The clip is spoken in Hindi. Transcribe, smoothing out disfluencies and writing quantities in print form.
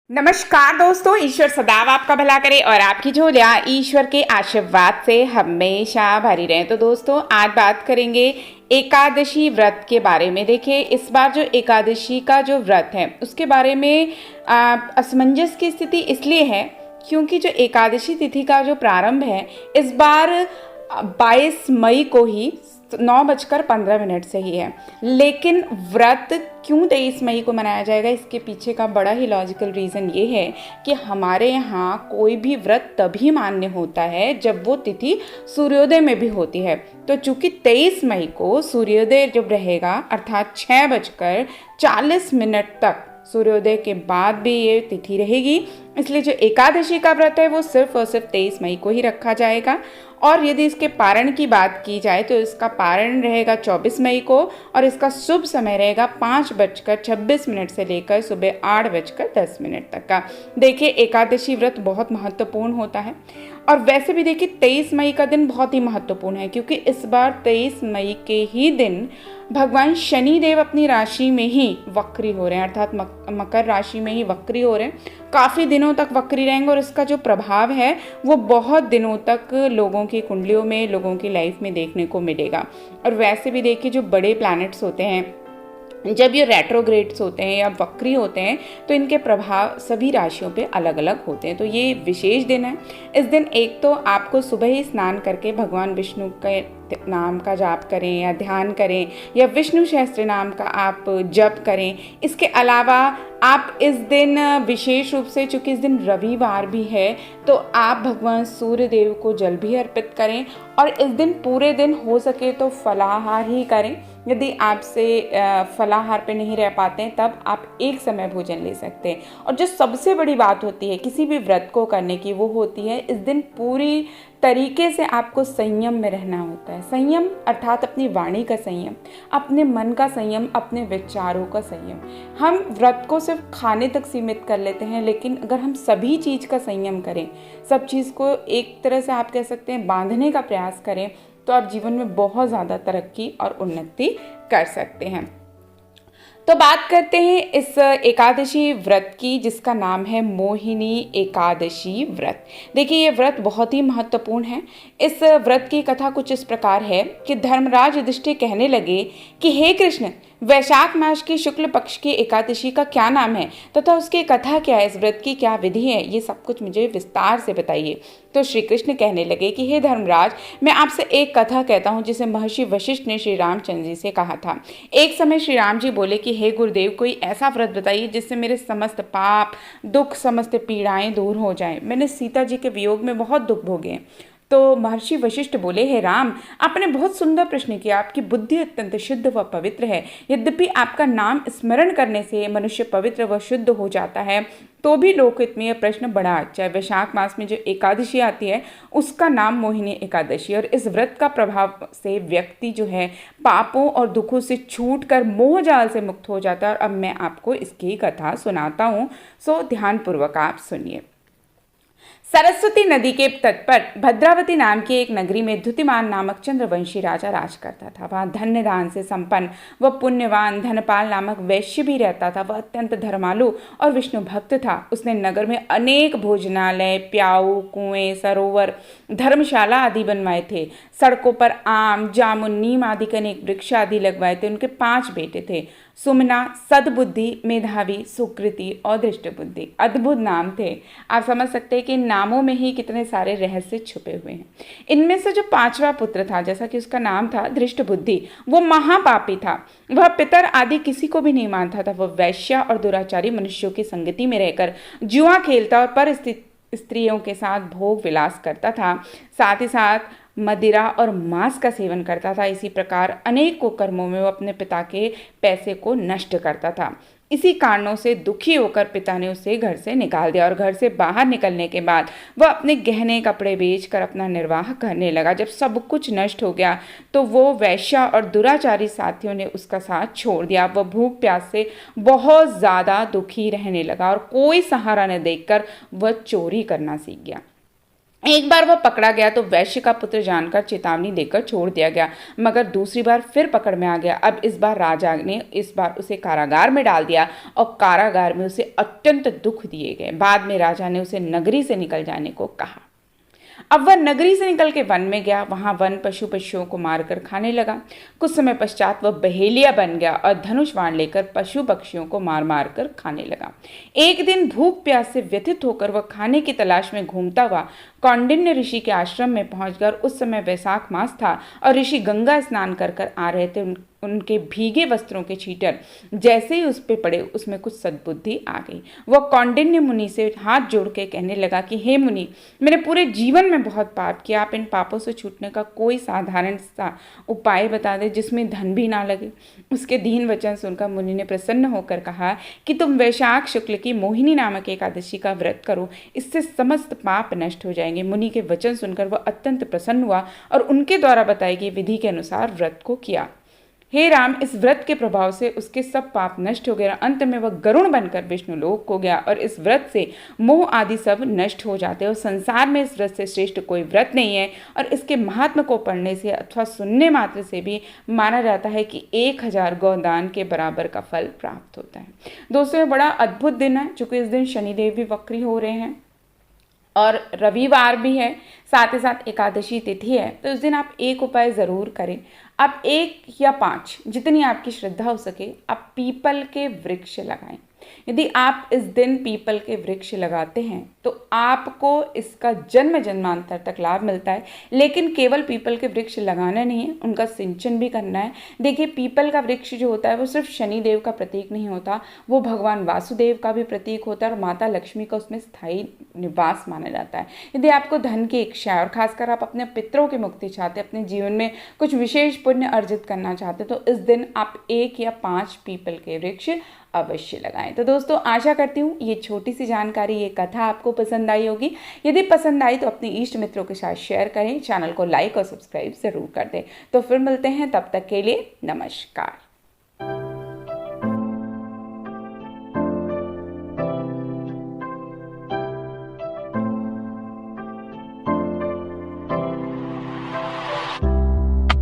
नमस्कार दोस्तों, ईश्वर सदैव आपका भला करे और आपकी झोलियां ईश्वर के आशीर्वाद से हमेशा भरी रहे। तो दोस्तों, आज बात करेंगे एकादशी व्रत के बारे में। देखिए, इस बार जो एकादशी का जो व्रत है उसके बारे में असमंजस की स्थिति इसलिए है क्योंकि जो एकादशी तिथि का जो प्रारंभ है इस बार 22 मई को ही 9:15 से ही है। लेकिन व्रत क्यों 23 मई को मनाया जाएगा, इसके पीछे का बड़ा ही लॉजिकल रीज़न ये है कि हमारे यहाँ कोई भी व्रत तभी मान्य होता है जब वो तिथि सूर्योदय में भी होती है। तो चूंकि 23 मई को सूर्योदय जब रहेगा अर्थात 6:40 तक सूर्योदय के बाद भी ये तिथि रहेगी, इसलिए जो एकादशी का व्रत है वो सिर्फ और सिर्फ 23 मई को ही रखा जाएगा। और यदि इसके पारण की बात की जाए तो इसका पारण रहेगा 24 मई को और इसका शुभ समय रहेगा 5:26 से लेकर सुबह 8:10 तक का। देखिए, एकादशी व्रत बहुत महत्वपूर्ण होता है और वैसे भी देखिए 23 मई का दिन बहुत ही महत्वपूर्ण है क्योंकि इस बार 23 मई के ही दिन भगवान शनि देव अपनी राशि में ही वक्री हो रहे हैं, अर्थात मकर राशि में ही वक्री हो रहे हैं। काफ़ी दिनों तक वक्री रहेंगे और इसका जो प्रभाव है वो बहुत दिनों तक लोगों की कुंडलियों में, लोगों की लाइफ में देखने को मिलेगा। और वैसे भी देखिए, जो बड़े प्लैनेट्स होते हैं जब ये रेट्रोग्रेड्स होते हैं या वक्री होते हैं तो इनके प्रभाव सभी राशियों पे अलग अलग होते हैं। तो ये विशेष दिन है। इस दिन एक तो आपको सुबह ही स्नान करके भगवान विष्णु के नाम का जाप करें या ध्यान करें या विष्णु सहस्त्र नाम का आप जप करें। इसके अलावा आप इस दिन विशेष रूप से, चूँकि इस दिन रविवार भी है, तो आप भगवान सूर्य देव को जल भी अर्पित करें और इस दिन पूरे दिन हो सके तो फलाहार ही करें। यदि आपसे फलाहार पे नहीं रह पाते हैं तब आप एक समय भोजन ले सकते हैं। और जो सबसे बड़ी बात होती है किसी भी व्रत को करने की, वो होती है इस दिन पूरी तरीके से आपको संयम में रहना होता है। संयम अर्थात अपनी वाणी का संयम, अपने मन का संयम, अपने विचारों का संयम। हम व्रत को सिर्फ खाने तक सीमित कर लेते हैं, लेकिन अगर हम सभी चीज़ का संयम करें, सब चीज़ को एक तरह से आप कह सकते हैं बांधने का प्रयास करें, तो आप जीवन में बहुत ज़्यादा तरक्की और उन्नति कर सकते हैं। तो बात करते हैं इस एकादशी व्रत की जिसका नाम है मोहिनी एकादशी व्रत। देखिए, ये व्रत बहुत ही महत्वपूर्ण है। इस व्रत की कथा कुछ इस प्रकार है कि धर्मराज युधिष्ठिर कहने लगे कि हे कृष्ण, वैशाख मास की शुक्ल पक्ष की एकादशी का क्या नाम है तथा उसकी कथा क्या है, इस व्रत की क्या विधि है, ये सब कुछ मुझे विस्तार से बताइए। तो श्री कृष्ण कहने लगे कि हे धर्मराज, मैं आपसे एक कथा कहता हूँ जिसे महर्षि वशिष्ठ ने श्री रामचंद्र जी से कहा था। एक समय श्री राम जी बोले कि हे गुरुदेव, कोई ऐसा व्रत बताइए जिससे मेरे समस्त पाप, दुख, समस्त पीड़ाएं दूर हो जाएं। मैंने सीता जी के वियोग में बहुत दुख भोगे। तो महर्षि वशिष्ठ बोले, हे राम, आपने बहुत सुंदर प्रश्न किया। आपकी बुद्धि अत्यंत शुद्ध व पवित्र है। यद्यपि आपका नाम स्मरण करने से मनुष्य पवित्र व शुद्ध हो जाता है, तो भी लोकहित में यह प्रश्न बड़ा अच्छा है। वैशाख मास में जो एकादशी आती है उसका नाम मोहिनी एकादशी, और इस व्रत का प्रभाव से व्यक्ति जो है पापों और दुखों से छूट कर मोह जाल से मुक्त हो जाता है। और अब मैं आपको इसकी कथा सुनाता हूँ, सो ध्यानपूर्वक आप सुनिए। सरस्वती नदी के तट पर भद्रावती नाम की एक नगरी में द्युतिमान नामक चंद्रवंशी राजा राज करता था। वहाँ धन्य दान से संपन्न व पुण्यवान धनपाल नामक वैश्य भी रहता था। वह अत्यंत धर्मालु और विष्णु भक्त था। उसने नगर में अनेक भोजनालय, प्याऊ, कुएं, सरोवर, धर्मशाला आदि बनवाए थे। सड़कों पर आम, जामुन, नीम आदि के अनेक वृक्ष आदि लगवाए थे। उनके 5 बेटे थे, सुमना, सद्बुद्धि, मेधावी, सुकृति और दृष्टबुद्धि। अद्भुत नाम थे। आप समझ सकते हैं कि नामों में ही कितने सारे रहस्य छुपे हुए हैं। इनमें से जो 5वां पुत्र था, जैसा कि उसका नाम था दृष्टबुद्धि, वो महापापी था। वह पितर आदि किसी को भी नहीं मानता था। वह वैश्या और दुराचारी मनुष्यों की संगति में रहकर जुआ खेलता और पर स्त्रियों के साथ भोग विलास करता था। साथ ही साथ मदिरा और मांस का सेवन करता था। इसी प्रकार अनेकों कर्मों में वो अपने पिता के पैसे को नष्ट करता था। इसी कारणों से दुखी होकर पिता ने उसे घर से निकाल दिया और घर से बाहर निकलने के बाद वह अपने गहने कपड़े बेचकर अपना निर्वाह करने लगा। जब सब कुछ नष्ट हो गया तो वो वैश्या और दुराचारी साथियों ने उसका साथ छोड़ दिया। वह भूख प्यास से बहुत ज़्यादा दुखी रहने लगा और कोई सहारा न देखकर वह चोरी करना सीख गया। एक बार वह पकड़ा गया तो वैश्य का पुत्र जानकर चेतावनी देकर छोड़ दिया गया, मगर दूसरी बार फिर पकड़ में आ गया। अब इस बार राजा ने इस बार उसे कारागार में डाल दिया और कारागार में उसे अत्यंत दुख दिए गए। बाद में राजा ने उसे नगरी से निकल जाने को कहा। अब वह नगरी से निकल के वन में गया। वहां वन पशुओं को मारकर खाने लगा। कुछ समय पश्चात वह बहेलिया बन गया और धनुष बाण लेकर पशु पक्षियों को मार मार कर खाने लगा। एक दिन भूख प्यास से व्यथित होकर वह खाने की तलाश में घूमता हुआ कौंडिन्य ऋषि के आश्रम में पहुंचकर, उस समय वैशाख मास था और ऋषि गंगा स्नान कर कर आ रहे थे। उनके भीगे वस्त्रों के छींटर जैसे ही उस पे पड़े, उसमें कुछ सद्बुद्धि आ गई। वह कौंडिन्य मुनि से हाथ जोड़ के कहने लगा कि हे मुनि, मैंने पूरे जीवन में बहुत पाप किया। आप इन पापों से छूटने का कोई साधारण सा उपाय बता दे जिसमें धन भी ना लगे। उसके दीन वचन सुनकर मुनि ने प्रसन्न होकर कहा कि तुम वैशाख शुक्ल की मोहिनी नामक एकादशी का व्रत करो, इससे समस्त पाप नष्ट हो जाएंगे। मुनि के वचन सुनकर वह अत्यंत प्रसन्न हुआ और उनके द्वारा बताई गई विधि के अनुसार व्रत को किया। हे राम, इस व्रत के प्रभाव से उसके सब पाप नष्ट हो गए। अंत में वह गरुण बनकर विष्णु लोक को गया और इस व्रत से मोह आदि सब नष्ट हो जाते हैं और संसार में इस व्रत से श्रेष्ठ कोई व्रत नहीं है। और इसके महात्म को पढ़ने से अथवा सुनने मात्र से भी माना जाता है कि 1000 गौदान के बराबर का फल प्राप्त होता है। दोस्तों, ये बड़ा अद्भुत दिन है, चूंकि इस दिन शनिदेव भी वक्री हो रहे हैं और रविवार भी है, साथ ही साथ एकादशी तिथि है। तो इस दिन आप एक उपाय ज़रूर करें। आप 1 या 5, जितनी आपकी श्रद्धा हो सके, आप पीपल के वृक्ष लगाएं। यदि आप इस दिन पीपल के वृक्ष लगाते हैं तो आपको इसका जन्म जन्मांतर तक लाभ मिलता है। लेकिन केवल पीपल के वृक्ष लगाना नहीं है, उनका सिंचन भी करना है। देखिए, पीपल का वृक्ष जो होता है वो सिर्फ शनिदेव का प्रतीक नहीं होता, वो भगवान वासुदेव का भी प्रतीक होता है और माता लक्ष्मी का उसमें स्थायी निवास माना जाता है। यदि आपको धन की इच्छा है और खासकर आप अपने पितरों की मुक्ति चाहते हैं, अपने जीवन में कुछ विशेष पुण्य अर्जित करना चाहते हैं, तो इस दिन आप 1 या 5 पीपल के वृक्ष अवश्य लगाएं। तो दोस्तों, आशा करती हूँ ये छोटी सी जानकारी, ये कथा आपको पसंद आई होगी। यदि पसंद आई तो अपने इष्ट मित्रों के साथ शेयर करें, चैनल को लाइक और सब्सक्राइब जरूर कर दें। तो फिर मिलते हैं, तब तक के लिए नमस्कार।